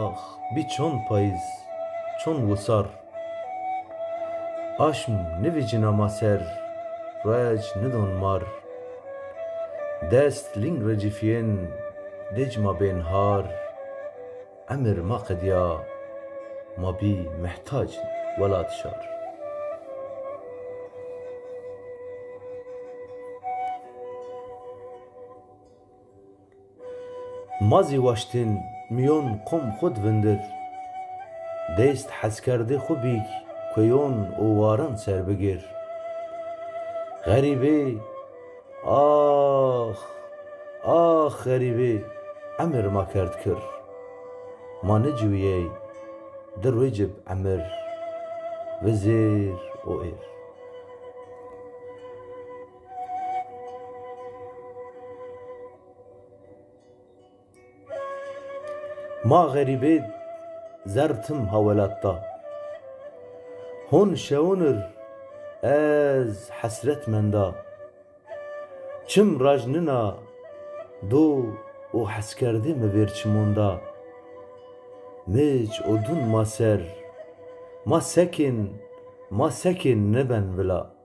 آخ بی چون پاییز چون وسار آشم نوی جنا ماسر رج ندون مار دست لینگ رجیفین دج ما بین هار امر ما قدیا ما بی محتاج ولاد شار مازی واشتین میون قم خود وندر دست حس کرده خوبی کیون اواران سر بگیر غریبه آخ آخ غریبه امر ما کرد کر ما نجویی در وجب امر وزیر او ایر ما غریبه زرتم هولاتا هون شونر از حسرت مندا چم راجننا دو او حس کرده مبیر چموندا مج odun ما سر ما سکن نبن ولا